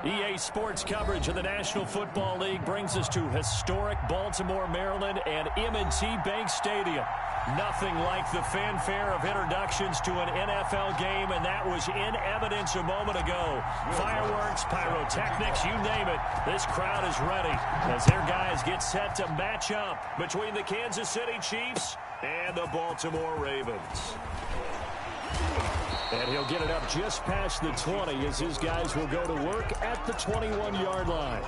EA Sports coverage of the National Football League brings us to historic Baltimore, Maryland, and M&T Bank Stadium. Nothing like the fanfare of introductions to an NFL game, and that was in evidence a moment ago. Fireworks, pyrotechnics, you name it. This crowd is ready as their guys get set to match up between the Kansas City Chiefs and the Baltimore Ravens. And he'll get it up just past the 20 as his guys will go to work at the 21-yard line.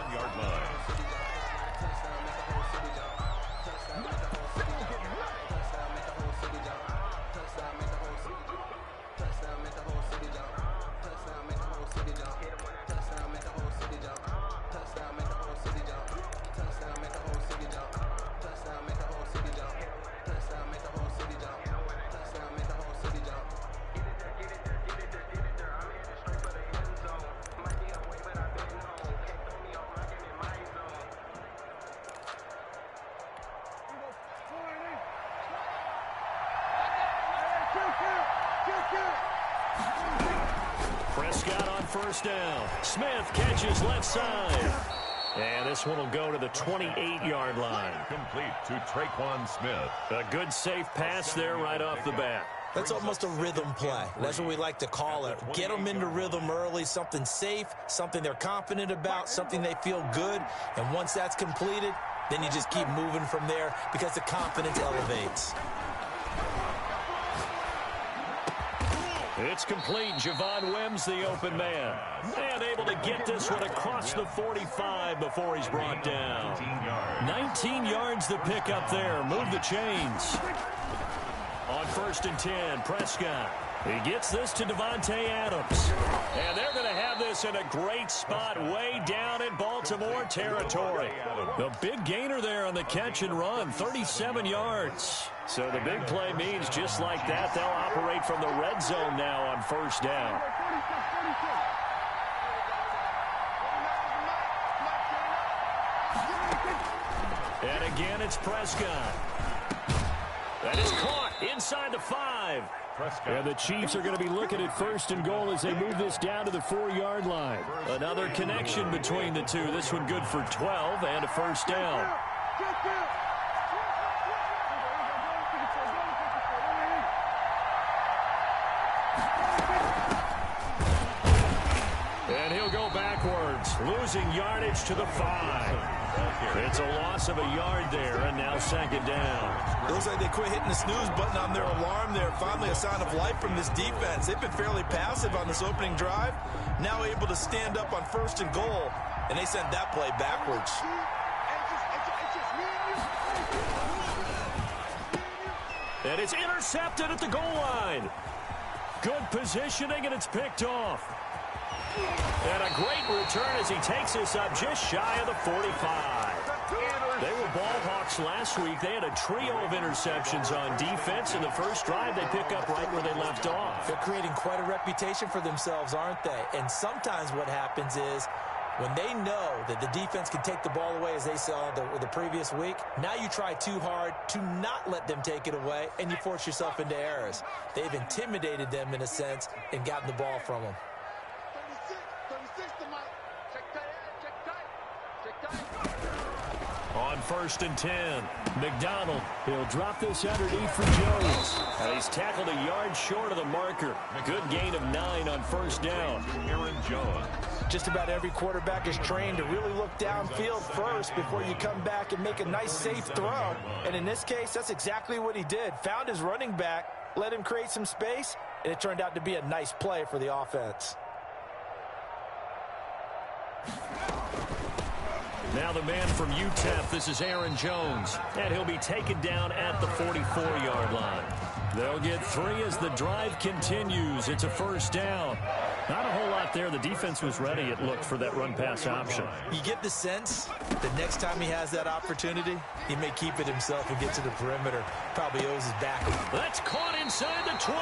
Prescott on first down. Smith catches left side. And this one will go to the 28-yard line. Complete to Traquan Smith. A good safe pass there right off the bat. That's almost a rhythm play. That's what we like to call it. Get them into rhythm early, something safe, something they're confident about, something they feel good. And once that's completed, then you just keep moving from there because the confidence elevates. It's complete. Javon Wims, the open man. And able to get this one across the 45 before he's brought down. 19 yards to pick up there. Move the chains. On 1st and 10, Prescott. He gets this to Devontae Adams. And they're going to have this in a great spot way down in Baltimore territory. The big gainer there on the catch and run, 37 yards. So the big play means just like that, they'll operate from the red zone now on 1st down. And again, it's Prescott. That is caught inside the 5. And the Chiefs are going to be looking at 1st and goal as they move this down to the 4-yard line. Another connection between the two. This one good for 12 and a 1st down. And he'll go backwards, losing yardage to the 5. It's a loss of a yard there, and now 2nd down. Looks like they quit hitting the snooze button on their alarm there. Finally a sign of life from this defense. They've been fairly passive on this opening drive. Now able to stand up on 1st and goal, and they sent that play backwards. And it's intercepted at the goal line. Good positioning, and it's picked off. And a great return as he takes this up just shy of the 45. They were ball hawks last week. They had a trio of interceptions on defense. In the first drive, they pick up right where they left off. They're creating quite a reputation for themselves, aren't they? And sometimes what happens is when they know that the defense can take the ball away, as they saw the previous week, now you try too hard to not let them take it away, and you force yourself into errors. They've intimidated them in a sense and gotten the ball from them. On 1st and 10, McDonald. He'll drop this underneath for Jones. He's tackled a yard short of the marker. Good gain of 9 on 1st down. Aaron Jones. Just about every quarterback is trained to really look downfield first before you come back and make a nice, safe throw. And in this case, that's exactly what he did. Found his running back, let him create some space, and it turned out to be a nice play for the offense. Now the man from UTEP, this is Aaron Jones, and he'll be taken down at the 44-yard line. They'll get 3 as the drive continues. It's a 1st down. Not a whole lot there. The defense was ready, it looked, for that run-pass option. You get the sense that next time he has that opportunity, he may keep it himself and get to the perimeter. Probably owes his back. That's caught inside the 20.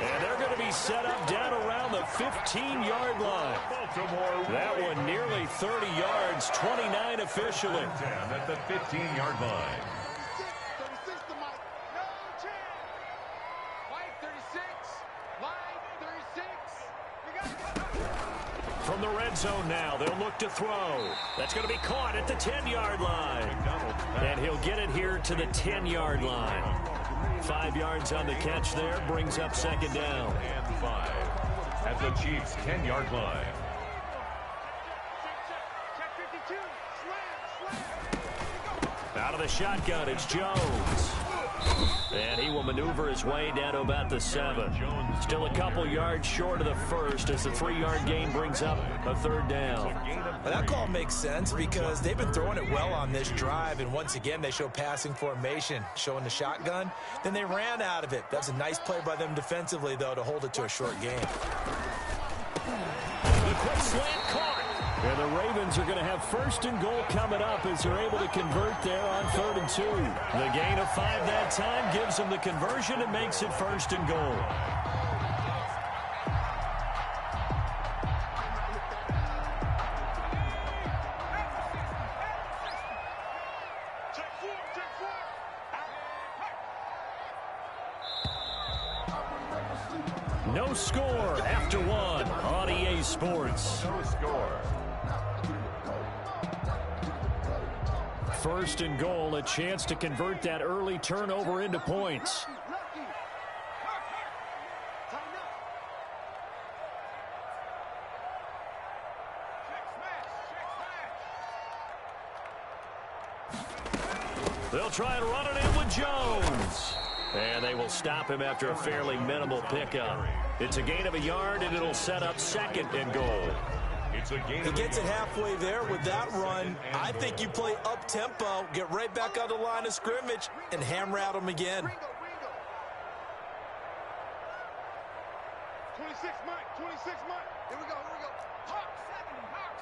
And they're going to be set up down around the 15-yard line. That one nearly 30 yards, 29 officially. At the 15-yard line. From the red zone now, they'll look to throw. That's going to be caught at the 10-yard line. And he'll get it here to the 10-yard line. 5 yards on the catch there, brings up second down. And 5 at the Chiefs' 10-yard line. Out of the shotgun, it's Jones. And he will maneuver his way down to about the 7. Still a couple yards short of the first as the 3-yard gain brings up a third down. Well, that call makes sense because they've been throwing it well on this drive, and once again they show passing formation, showing the shotgun. Then they ran out of it. That's a nice play by them defensively, though, to hold it to a short gain. The quick slant caught. And the Ravens are going to have first and goal coming up as they're able to convert there on 3rd and 2. The gain of 5 that time gives them the conversion and makes it first and goal. No score after 1 on EA Sports. No score. First and goal, a chance to convert that early turnover into points. They'll try and run it in with Jones. And they will stop him after a fairly minimal pickup. It's a gain of a yard, and it'll set up second and goal. He gets it halfway there with that run. I think you play up-tempo, get right back on the line of scrimmage, and hammer at him again. 26 Mike, 26 Mike. Here we go, here we go. Hawk 70, Hawk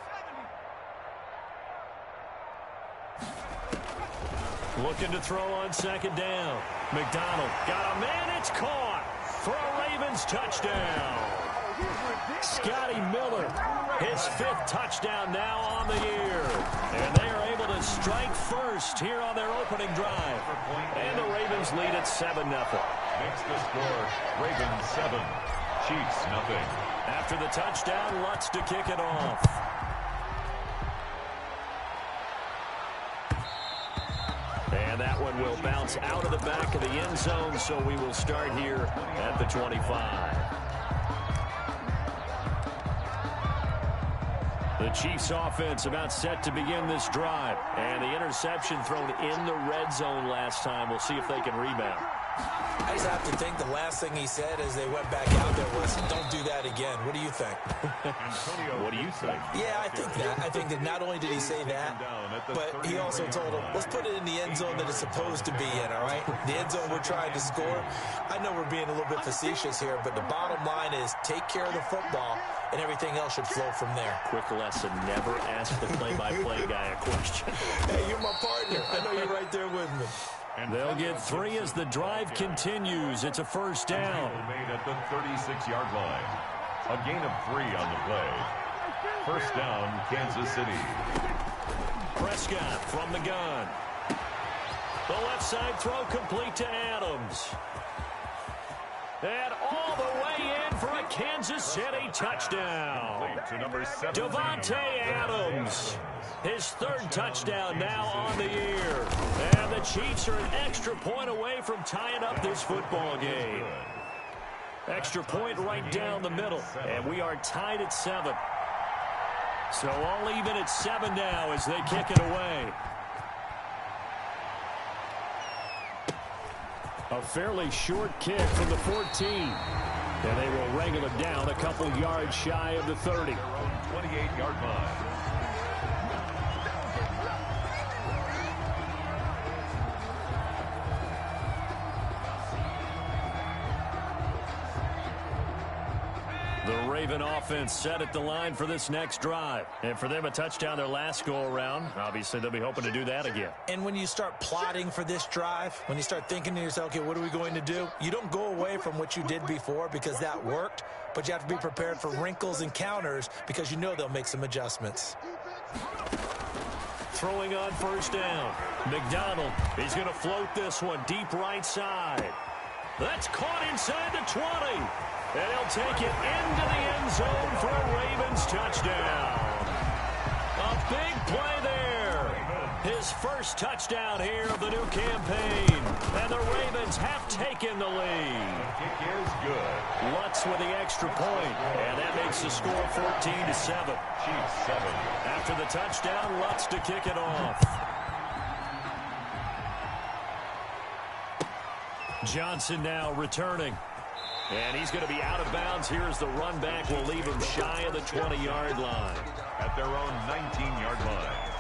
70. Looking to throw on second down. McDonald got a man, it's caught for a Ravens touchdown. Scotty Miller, his 5th touchdown now on the year. And they are able to strike first here on their opening drive. And the Ravens lead at 7-0. Makes the score Ravens 7, Chiefs 0. After the touchdown, Lutz to kick it off. And that one will bounce out of the back of the end zone, so we will start here at the 25. The Chiefs offense about set to begin this drive. And the interception thrown in the red zone last time. We'll see if they can rebound. I just have to think the last thing he said as they went back out there was, don't do that again. What do you think? What do you think? Yeah, I think that. I think that not only did he say that, but he also told him, let's put it in the end zone that it's supposed to be in, all right? The end zone we're trying to score. I know we're being a little bit facetious here, but the bottom line is take care of the football, and everything else should flow from there. Quick lesson, never ask the play-by-play guy a question. Hey, you're my partner. I know you're right there with me. And they'll get 3 as the drive continues. It's a first down. Made at the 36-yard line. A gain of 3 on the play. First down, Kansas City. Prescott from the gun. The left side throw complete to Adams. And all the way in for a Kansas City touchdown. To number 7. Devontae Adams. His 3rd touchdown now on the year. And the Chiefs are an extra point away from tying up this football game. Extra point right down the middle. And we are tied at 7. So all even at 7 now as they kick it away. A fairly short kick from the 14. And they will wrangle it down a couple yards shy of the 30. 28-yard line. Raven offense set at the line for this next drive. And for them, a touchdown their last go-around. Obviously, they'll be hoping to do that again. And when you start plotting for this drive, when you start thinking to yourself, okay, what are we going to do? You don't go away from what you did before because that worked, but you have to be prepared for wrinkles and counters because you know they'll make some adjustments. Throwing on first down. McDonald, he's going to float this one deep right side. That's caught inside the 20. And he'll take it into the end zone for a Ravens touchdown. A big play there. His first touchdown here of the new campaign. And the Ravens have taken the lead. The kick is good. Lutz with the extra point. And that makes the score 14-7. Chiefs 7. After the touchdown, Lutz to kick it off. Johnson now returning. And he's going to be out of bounds here as the run back will leave him shy of the 20-yard line. At their own 19-yard line.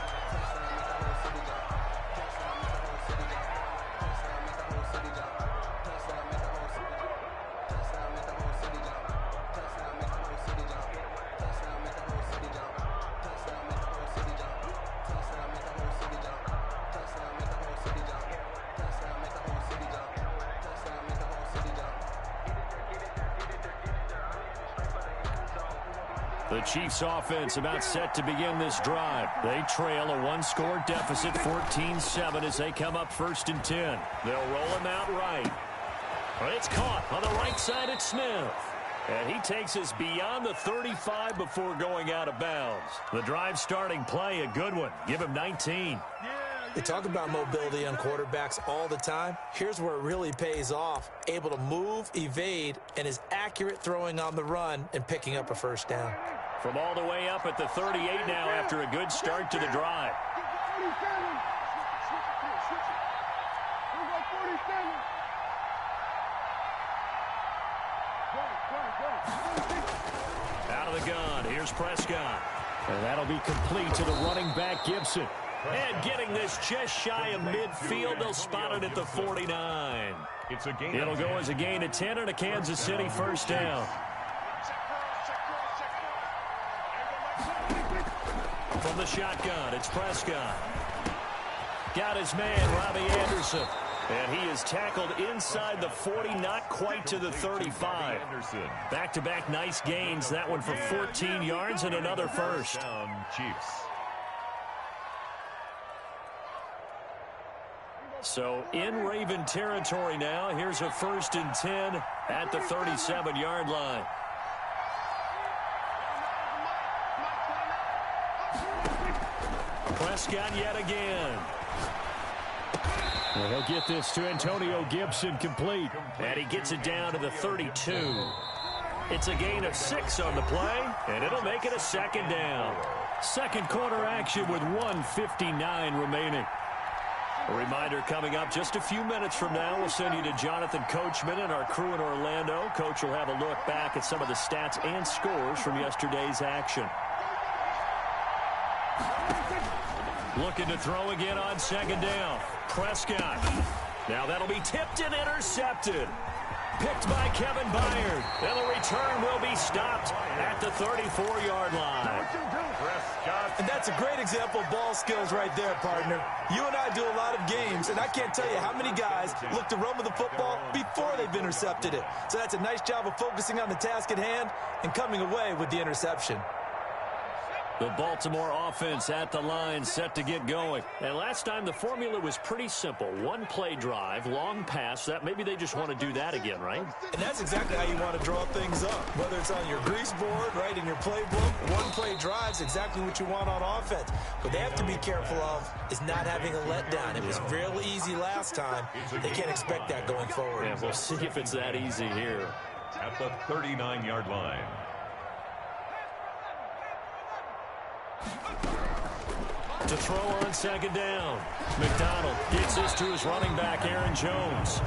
The Chiefs offense about set to begin this drive. They trail a one-score deficit, 14-7, as they come up 1st and 10. They'll roll him out right. But it's caught on the right side at Smith. And he takes us beyond the 35 before going out of bounds. The drive starting play, a good one. Give him 19. They talk about mobility on quarterbacks all the time. Here's where it really pays off. Able to move, evade, and is accurate throwing on the run and picking up a first down. From all the way up at the 38 now after a good start to the drive. Out of the gun, here's Prescott. And that'll be complete to the running back, Gibson. And getting this just shy of midfield, they'll spot it at the 49. It'll go as a gain of 10 and a Kansas City first down. From the shotgun, it's Prescott. Got his man, Robbie Anderson. And he is tackled inside the 40, not quite to the 35. Back-to-back nice gains. That one for 14 yards and another first. Chiefs. So in Raven territory now. Here's a 1st and 10 at the 37-yard line. Prescott yet again. And he'll get this to Antonio Gibson complete. And he gets it down to the 32. It's a gain of 6 on the play, and it'll make it a second down. Second quarter action with 1:59 remaining. A reminder coming up just a few minutes from now. We'll send you to Jonathan Coachman and our crew in Orlando. Coach will have a look back at some of the stats and scores from yesterday's action. Looking to throw again on second down. Prescott. Now that'll be tipped and intercepted. Picked by Kevin Byard. And the return will be stopped at the 34-yard line. And that's a great example of ball skills right there, partner. You and I do a lot of games, and I can't tell you how many guys look to run with the football before they've intercepted it. So that's a nice job of focusing on the task at hand and coming away with the interception. The Baltimore offense at the line set to get going. And last time the formula was pretty simple. One play drive, long pass. That maybe they just want to do that again, right? And that's exactly how you want to draw things up. Whether it's on your grease board, right, in your playbook, one play drive's exactly what you want on offense. What they have to be careful of is not having a letdown. It was real easy last time. They can't expect that going forward. Yeah, we'll see if it's that easy here. At the 39-yard line. To throw on second down. McDonald gets this to his running back, Aaron Jones.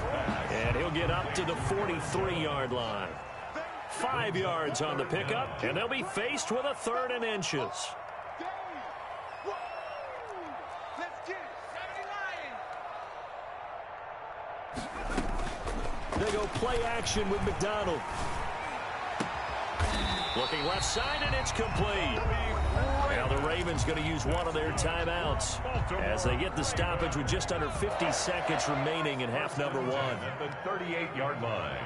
And he'll get up to the 43-yard line. 5 yards on the pickup, and they'll be faced with a 3rd and inches. They go play action with McDonald. Looking left side, and it's complete. Now the Ravens going to use one of their timeouts as they get the stoppage with just under 50 seconds remaining in half number one. At the 38-yard line.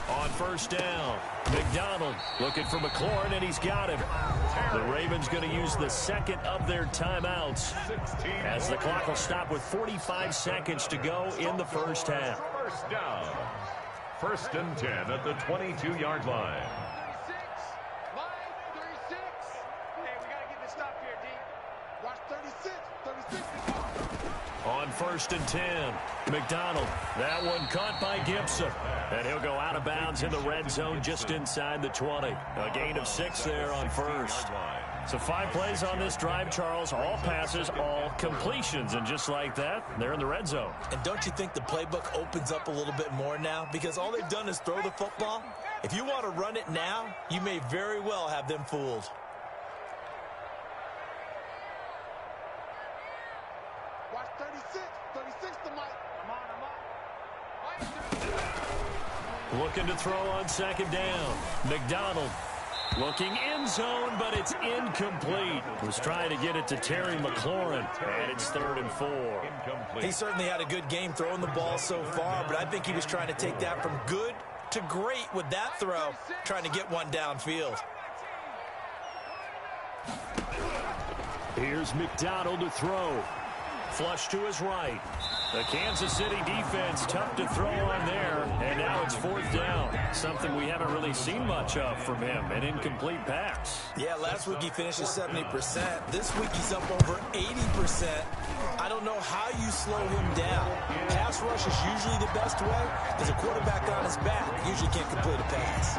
On first down, McDonald looking for McLaurin, and he's got him. The Ravens going to use the second of their timeouts as the clock will stop with 45 seconds to go in the first half. First down. First and 10 at the 22-yard line. On first and 10, McDonald. That one caught by Gibson. And he'll go out of bounds in the red zone just inside the 20. A gain of 6 there on first. So 5 plays on this drive, Charles. All passes, all completions. And just like that, they're in the red zone. And don't you think the playbook opens up a little bit more now? Because all they've done is throw the football. If you want to run it now, you may very well have them fooled. Watch 36. 36 to Mike. Looking to throw on second down. McDonald looking end zone, but it's incomplete. Was trying to get it to Terry McLaurin, and it's 3rd and 4. He certainly had a good game throwing the ball so far, but I think he was trying to take that from good to great with that throw, trying to get one downfield. Here's McDonald to throw. Flush to his right. The Kansas City defense tough to throw on there, and now it's 4th down. Something we haven't really seen much of from him, an incomplete pass. Yeah, last week he finished at 70%. This week he's up over 80%. I don't know how you slow him down. Pass rush is usually the best way. There's a quarterback on his back. Usually can't complete a pass.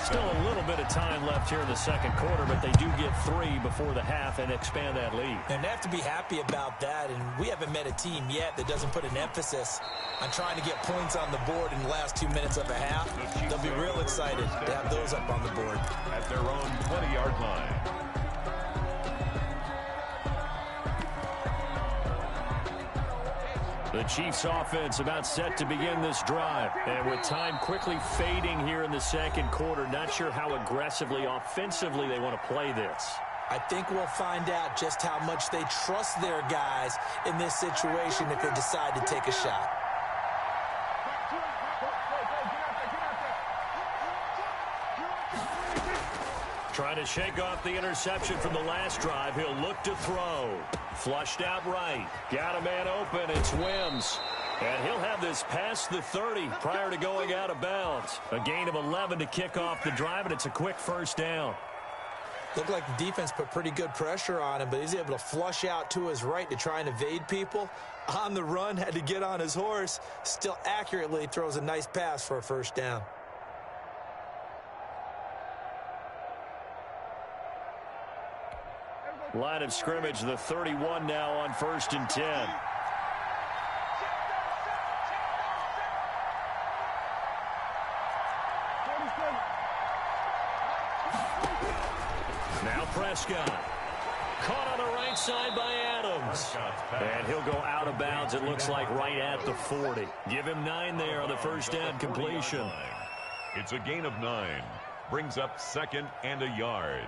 Still a little bit of time left here in the second quarter, but they do get 3 before the half and expand that lead. And they have to be happy about that, and we haven't met a team yet that doesn't put an emphasis on trying to get points on the board in the last 2 minutes of a half. They'll be real excited to have those up on the board. At their own 20-yard line. The Chiefs offense about set to begin this drive. And with time quickly fading here in the second quarter, not sure how aggressively, offensively they want to play this. I think we'll find out just how much they trust their guys in this situation if they decide to take a shot. Trying to shake off the interception from the last drive. He'll look to throw. Flushed out right. Got a man open. It's Wims. And he'll have this past the 30 prior to going out of bounds. A gain of 11 to kick off the drive, and it's a quick first down. Looked like the defense put pretty good pressure on him, but he's able to flush out to his right to try and evade people. On the run, had to get on his horse. Still accurately throws a nice pass for a first down. Line of scrimmage, the 31 now on first and 10. Now Prescott. Caught on the right side by Adams. And he'll go out of bounds, it looks like, right at the 40. Give him 9 there on the first down completion. It's a gain of 9. Brings up 2nd and a yard.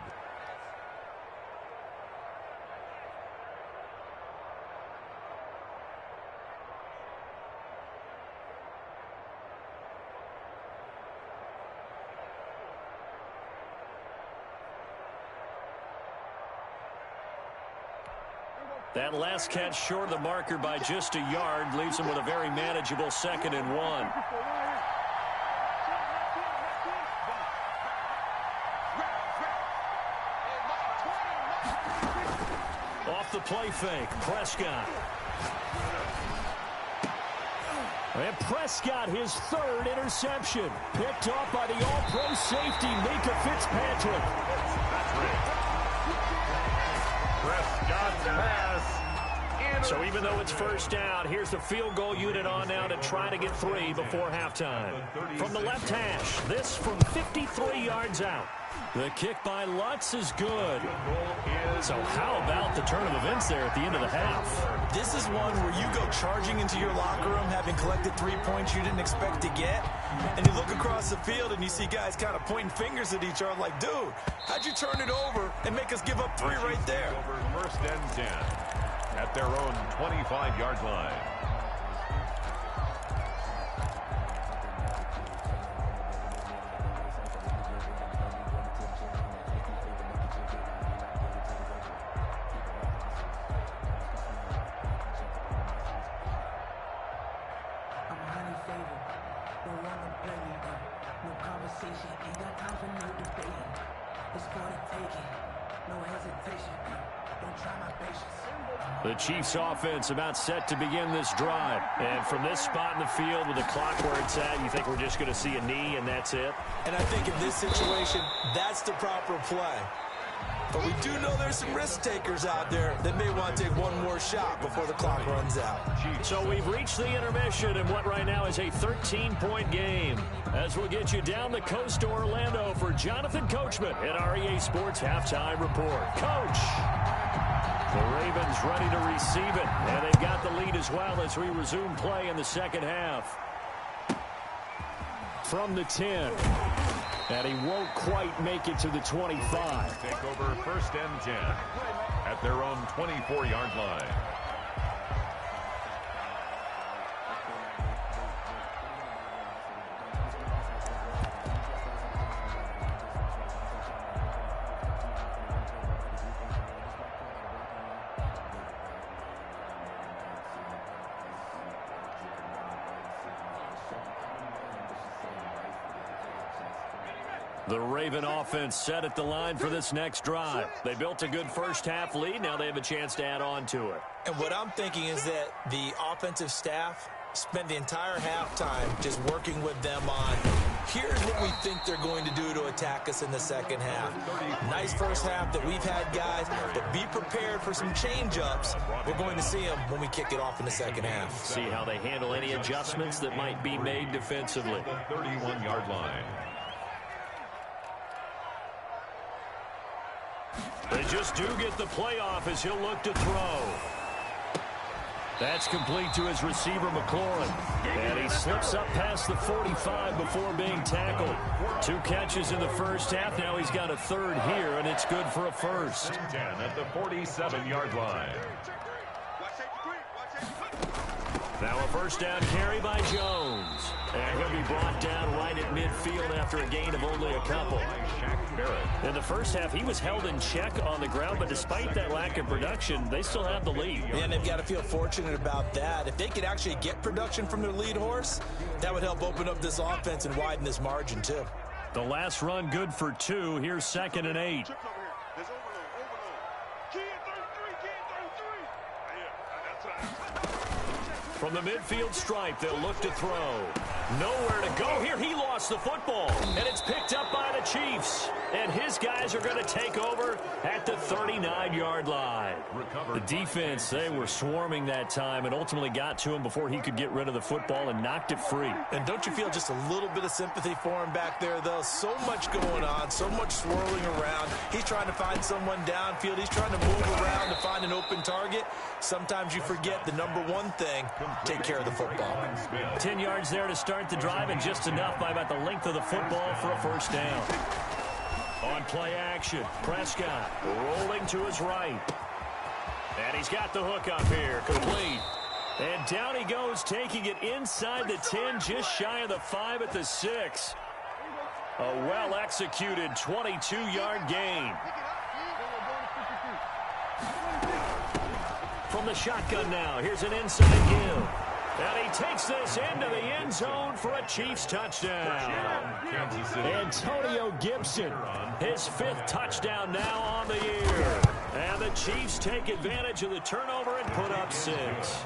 That last catch short of the marker by just a yard leaves him with a very manageable 2nd and 1. Off the play fake, Prescott. And Prescott, his 3rd interception. Picked off by the all-pro safety, Mika Fitzpatrick. Prescott's pass So even though it's first down, here's the field goal unit on now to try to get 3 before halftime. From the left hash, this from 53 yards out. The kick by Lutz is good. So how about the turn of events there at the end of the half? This is one where you go charging into your locker room having collected 3 points you didn't expect to get, and you look across the field and you see guys kind of pointing fingers at each other like, dude, how'd you turn it over and make us give up 3 right there? Over first and 10 at their own 25-yard line. The Chiefs offense about set to begin this drive. And from this spot in the field with the clock where it's at, you think we're just going to see a knee and that's it? And I think in this situation, that's the proper play. But we do know there's some risk takers out there that may want to take one more shot before the clock runs out. So we've reached the intermission in what right now is a 13-point game. As we'll get you down the coast to Orlando for Jonathan Coachman at our EA Sports Halftime Report. Coach! The Ravens ready to receive it, and they've got the lead as well as we resume play in the second half. From the 10, and he won't quite make it to the 25. Take over first and 10 at their own 24-yard line. The Raven offense set at the line for this next drive. They built a good first-half lead. Now they have a chance to add on to it. And what I'm thinking is that the offensive staff spent the entire halftime just working with them on, here's what we think they're going to do to attack us in the second half. Nice first half that we've had, guys, but be prepared for some change-ups. We're going to see them when we kick it off in the second half. See how they handle any adjustments that might be made defensively. 31-yard line. They just do get the playoff as he'll look to throw. That's complete to his receiver, McLaurin. And he slips up past the 45 before being tackled. 2 catches in the first half. Now he's got a third here, and it's good for a first. 10 at the 47-yard line. Now a first down carry by Jones. And he'll be brought down right at midfield after a gain of only a couple. In the first half, he was held in check on the ground, but despite that lack of production, they still have the lead. And they've got to feel fortunate about that. If they could actually get production from their lead horse, that would help open up this offense and widen this margin, too. The last run good for 2. Here's 2nd and 8. From the midfield stripe, they'll look to throw. Nowhere to go here. He lost the football, and it's picked up by the Chiefs. And his guys are going to take over at the 39-yard line. The defense, they were swarming that time and ultimately got to him before he could get rid of the football and knocked it free. And don't you feel just a little bit of sympathy for him back there, though? So much going on, so much swirling around. He's trying to find someone downfield. He's trying to move around to find an open target. Sometimes you forget the number one thing, take care of the football. 10 yards there to start the drive, and just enough by about the length of the football for a first down. On play action, Prescott rolling to his right. And he's got the hook up here, complete. And down he goes, taking it inside the 10, just shy of the 5 at the 6. A well-executed 22-yard gain. From the shotgun now, here's an inside give. And he takes this into the end zone for a Chiefs touchdown. Antonio Gibson, his 5th touchdown now on the year. And the Chiefs take advantage of the turnover and put up 6.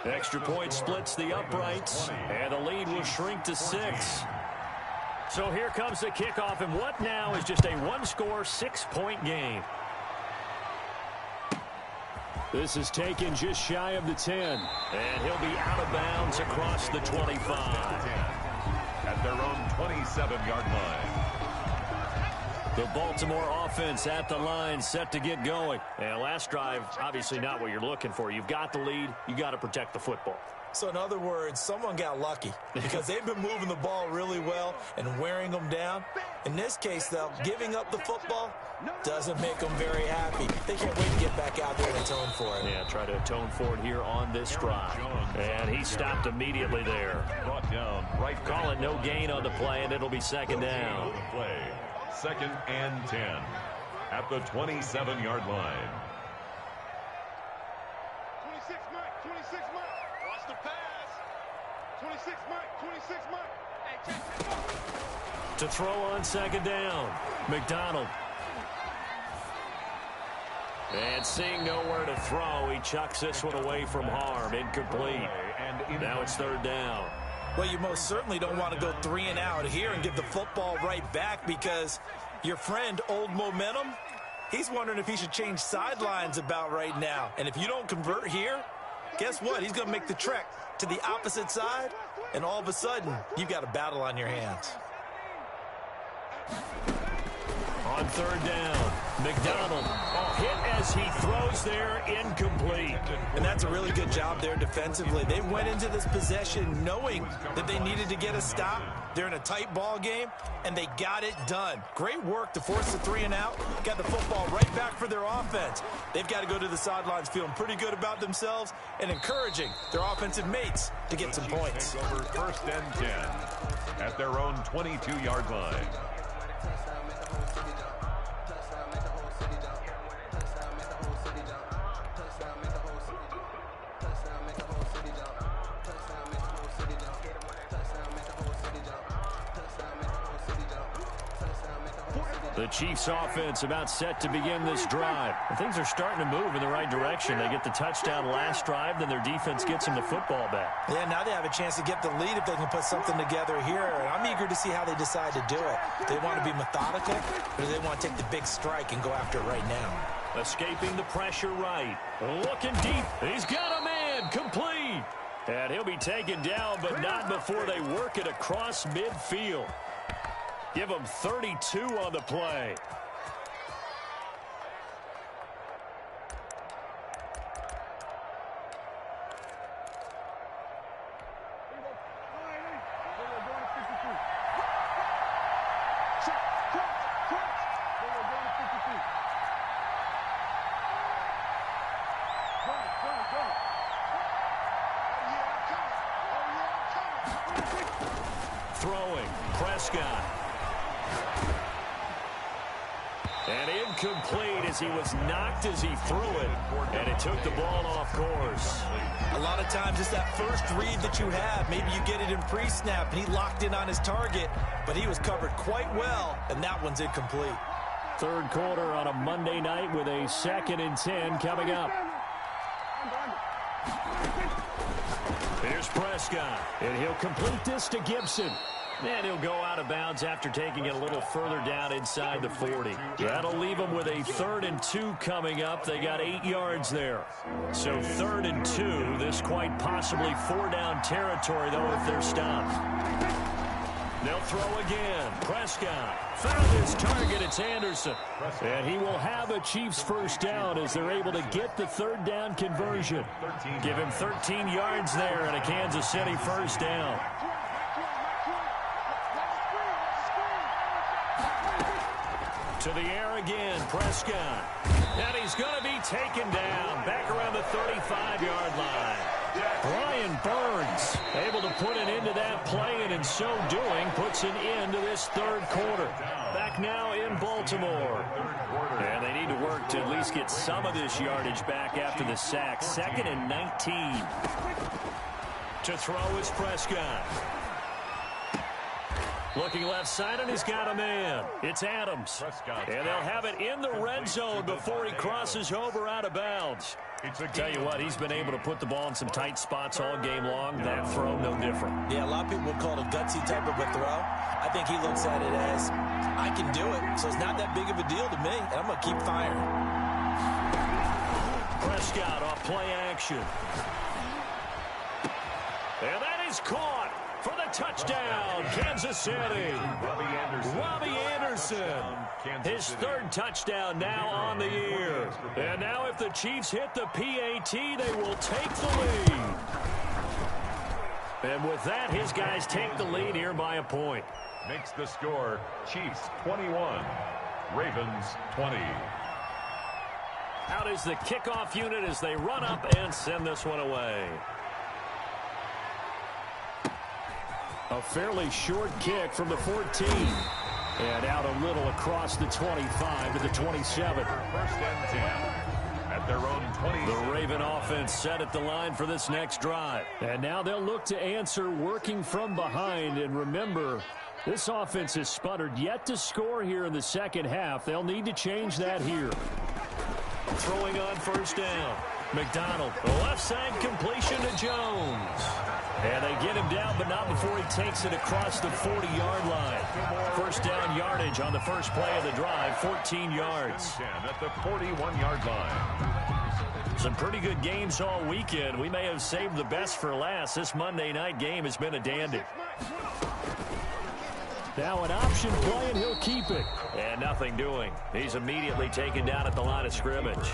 Extra point splits the uprights, and the lead will shrink to 6. So here comes the kickoff, and what now is just a one-score, 6-point game. This is taken just shy of the 10. And he'll be out of bounds across the 25. At their own 27-yard line. The Baltimore offense at the line, set to get going. And last drive, obviously not what you're looking for. You've got the lead. You got to protect the football. So in other words, someone got lucky because they've been moving the ball really well and wearing them down. In this case, though, giving up the football doesn't make them very happy. They can't wait to get back out there and atone for it. Yeah, try to atone for it here on this drive. And he stopped immediately there. Brought down right. Call it no gain on the play, and it'll be second down. Play. 2nd and 10 at the 27-yard line. 26 Mike, 26 Mike. Watch the pass. 26 Mike, 26 Mike. Hey, check. To throw on second down, McDonald. And seeing nowhere to throw, he chucks this one away from harm. Incomplete. Now it's third down. Well, you most certainly don't want to go 3 and out here and give the football right back because your friend, Old Momentum, he's wondering if he should change sidelines about right now. And if you don't convert here, guess what? He's going to make the trek to the opposite side, and all of a sudden, you've got a battle on your hands. On third down, McDonald hit as he throws there, incomplete. And that's a really good job there defensively. They went into this possession knowing that they needed to get a stop. They're in a tight ball game, and they got it done. Great work to force the 3 and out. Got the football right back for their offense. They've got to go to the sidelines feeling pretty good about themselves and encouraging their offensive mates to get some points. Over 1st and 10 at their own 22-yard line. The Chiefs offense about set to begin this drive. And things are starting to move in the right direction. They get the touchdown last drive, then their defense gets them the football back. Yeah, now they have a chance to get the lead if they can put something together here. And I'm eager to see how they decide to do it. Do they want to be methodical, or do they want to take the big strike and go after it right now? Escaping the pressure right. Looking deep. He's got a man. Complete. And he'll be taken down, but not before they work it across midfield. Give them 32 on the play. Throwing, Prescott. And incomplete as he was knocked as he threw it. And it took the ball off course. A lot of times it's that first read that you have. Maybe you get it in pre-snap and he locked in on his target, but he was covered quite well, and that one's incomplete. Third quarter on a Monday night with a 2nd and 10 coming up. Here's Prescott, and he'll complete this to Gibson. And he'll go out of bounds after taking it a little further down inside the 40. That'll leave them with a 3rd and 2 coming up. They got 8 yards there. So 3rd and 2, this quite possibly 4-down territory, though, if they're stopped. They'll throw again. Prescott found his target. It's Anderson. And he will have a Chiefs first down as they're able to get the 3rd down conversion. Give him 13 yards there and a Kansas City first down. To the air again, Prescott. And he's going to be taken down back around the 35-yard line. Brian Burns able to put an end to that play, and in so doing puts an end to this 3rd quarter. Back now in Baltimore. And they need to work to at least get some of this yardage back after the sack. 2nd and 19. To throw is Prescott. Looking left side, and he's got a man. It's Adams. And they'll have it in the red zone before he crosses over out of bounds. Tell you what, he's been able to put the ball in some tight spots all game long. That throw, no different. Yeah, a lot of people would call it a gutsy type of a throw. I think he looks at it as, I can do it, so it's not that big of a deal to me, and I'm going to keep firing. Prescott off play action. And that is caught for the touchdown, Kansas City. Robbie Anderson. His third touchdown now on the year. And now if the Chiefs hit the PAT, they will take the lead. And with that, his guys take the lead here by a point. Makes the score Chiefs 21, Ravens 20. Out is the kickoff unit as they run up and send this one away. A fairly short kick from the 14. And out a little across the 25 to the 27. First and 10 at their own 20. The Raven offense set at the line for this next drive. And now they'll look to answer working from behind. And remember, this offense has sputtered yet to score here in the second half. They'll need to change that here. Throwing on first down. McDonald, the left side completion to Jones. And they get him down, but not before he takes it across the 40-yard line. First down yardage on the first play of the drive, 14 yards. At the 41-yard line. Some pretty good games all weekend. We may have saved the best for last. This Monday night game has been a dandy. Now an option play, and he'll keep it. And nothing doing. He's immediately taken down at the line of scrimmage.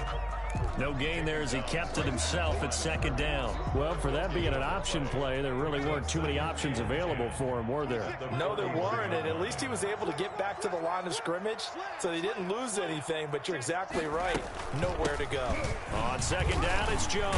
No gain there as he kept it himself at second down. Well, for that being an option play, there really weren't too many options available for him, were there? No, there weren't, and at least he was able to get back to the line of scrimmage, so he didn't lose anything, but you're exactly right. Nowhere to go. On second down, it's Jones.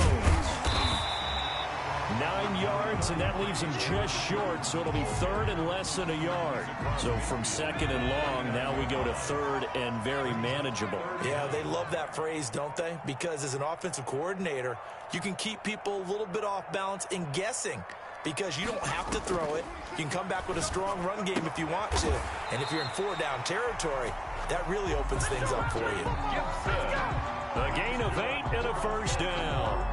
9 yards, and that leaves him just short, so it'll be third and less than a yard. So from second and long, now we go to third and very manageable. Yeah, they love that phrase, don't they? Because as an offensive coordinator, you can keep people a little bit off balance and guessing because you don't have to throw it. You can come back with a strong run game if you want to. And if you're in 4-down territory, that really opens things up for you. A gain of 8 and a first down.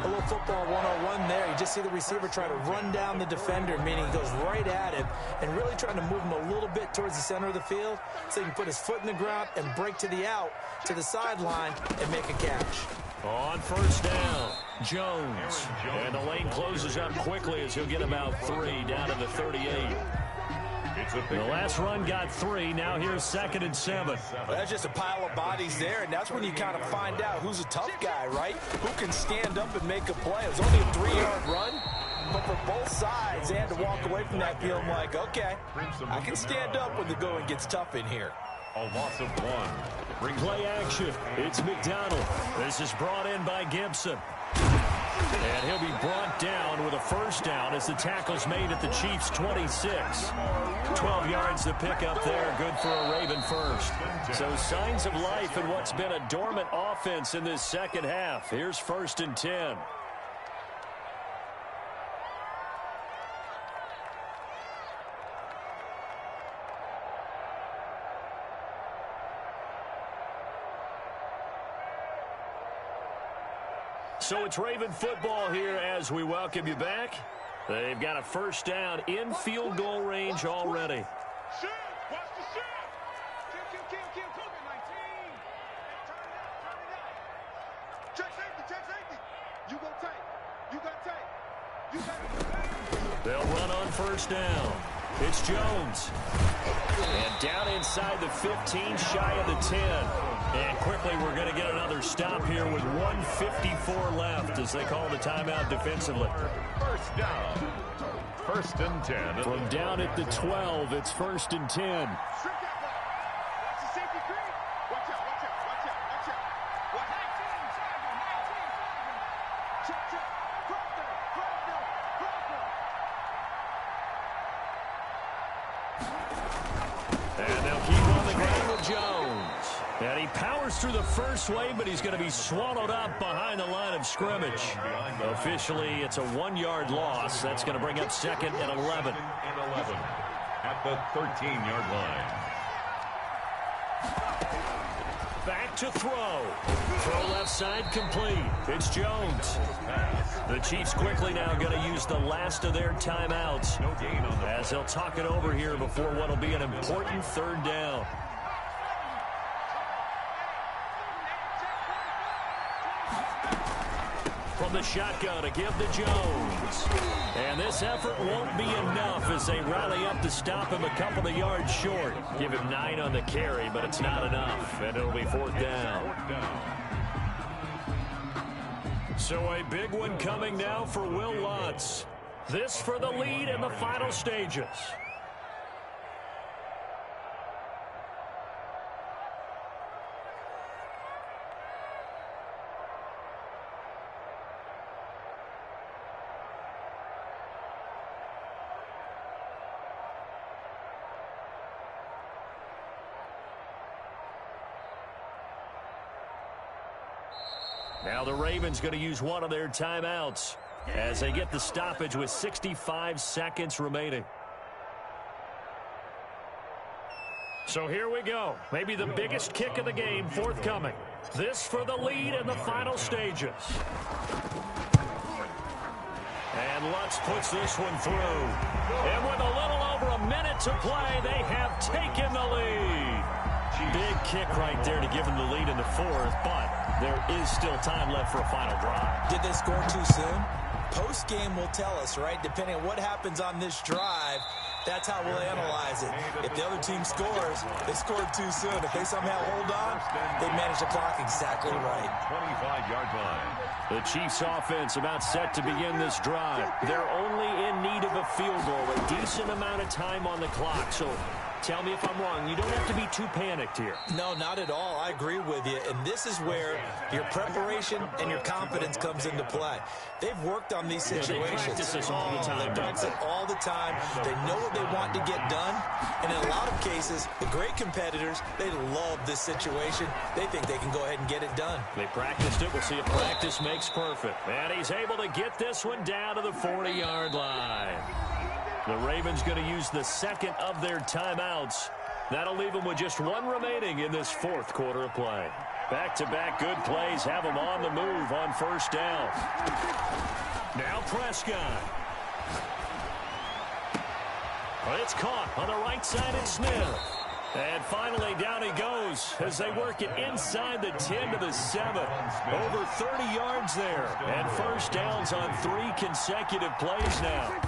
A little football 101 there. You just see the receiver try to run down the defender, meaning he goes right at him and really trying to move him a little bit towards the center of the field so he can put his foot in the ground and break to the out, to the sideline, and make a catch. On first down, Jones. And the lane closes up quickly as he'll get about 3 down to the 38. The last run got 3. Now here's second and 7. Well, that's just a pile of bodies there, and that's when you kind of find out who's a tough guy, right? Who can stand up and make a play. It was only a 3-yard run, but for both sides, they had to walk away from that feeling like, okay, I can stand up when the going gets tough in here. A loss of 1. Play action. It's McDonald. This is brought in by Gibson. And he'll be brought down with a first down as the tackle's made at the Chiefs' 26. 12 yards to pick up there. Good for a Raven first. So signs of life in what's been a dormant offense in this second half. Here's first and 10. So it's Raven football here as we welcome you back. They've got a first down in field goal range already. Shoot! Watch the shoot! Kill, COVID-19! Turn it out! Check safety! You go tight! You got tight! You got it! They'll run on first down. It's Jones. And down inside the 15, shy of the 10. And quickly we're going to get another stop here with 1:54 left as they call the timeout defensively. First down. First and 10. From down at the 12, it's first and 10. Watch the safety green! Watch out! Watch out! Check! And they'll keep on the ground with Jones. And he powers through the first wave, but he's going to be swallowed up behind the line of scrimmage. Officially, it's a 1-yard loss. That's going to bring up second and 11. At the 13-yard line. Back to throw. Throw left side complete. It's Jones. The Chiefs quickly now going to use the last of their timeouts as they'll talk it over here before what will be an important third down. from the shotgun to give to Jones. And this effort won't be enough as they rally up to stop him a couple of yards short. Give him 9 on the carry, but it's not enough, and it'll be 4th down. So a big one coming now for Will Lutz. This for the lead in the final stages. Now the Ravens going to use one of their timeouts as they get the stoppage with 65 seconds remaining. So here we go. Maybe the biggest kick of the game forthcoming. This for the lead in the final stages. And Lutz puts this one through. And with a little over a minute to play, they have taken the lead. Big kick right there to give them the lead in the 4th, but there is still time left for a final drive. Did they score too soon? Post-game will tell us, right? Depending on what happens on this drive, that's how we'll analyze it. If the other team scores, they scored too soon. If they somehow hold on, they manage the clock exactly right. 25-yard line. The Chiefs offense about set to begin this drive. They're only in need of a field goal, a decent amount of time on the clock. So tell me if I'm wrong. You don't have to be too panicked here. No, not at all. I agree with you. And this is where your preparation and your confidence comes into play. They've worked on these situations. They practice this all the time. They practice it all the time. They know what they want to get done. And in a lot of cases, the great competitors, they love this situation. They think they can go ahead and get it done. They practiced it. We'll see if practice makes perfect. And he's able to get this one down to the 40-yard line. The Ravens going to use the second of their timeouts. That'll leave them with just one remaining in this 4th quarter of play. Back-to-back good plays have them on the move on 1st down. Now Prescott. But it's caught on the right side at Smith. And finally down he goes as they work it inside the 10 to the 7. Over 30 yards there. And 1st downs on 3 consecutive plays now.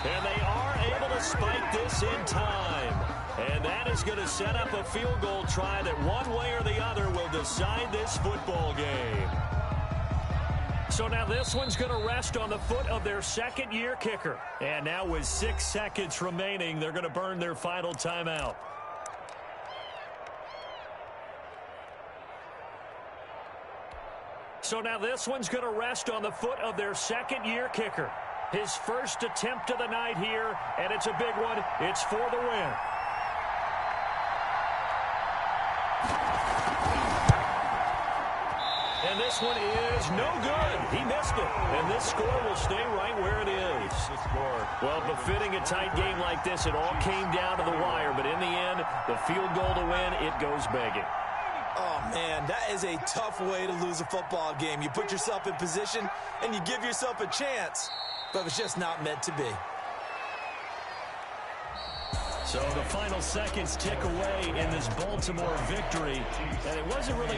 And they are able to spike this in time. And that is going to set up a field goal try that one way or the other will decide this football game. So now this one's going to rest on the foot of their 2nd-year kicker. And now with 6 seconds remaining, they're going to burn their final timeout. So now this one's going to rest on the foot of their 2nd-year kicker. His first attempt of the night here, and it's a big one. It's for the win. And this one is no good. He missed it. And this score will stay right where it is. Well, befitting a tight game like this, it all came down to the wire. But in the end, the field goal to win, it goes begging. Oh, man, that is a tough way to lose a football game. You put yourself in position, and you give yourself a chance. But it's just not meant to be. So the final seconds tick away in this Baltimore victory. And it wasn't really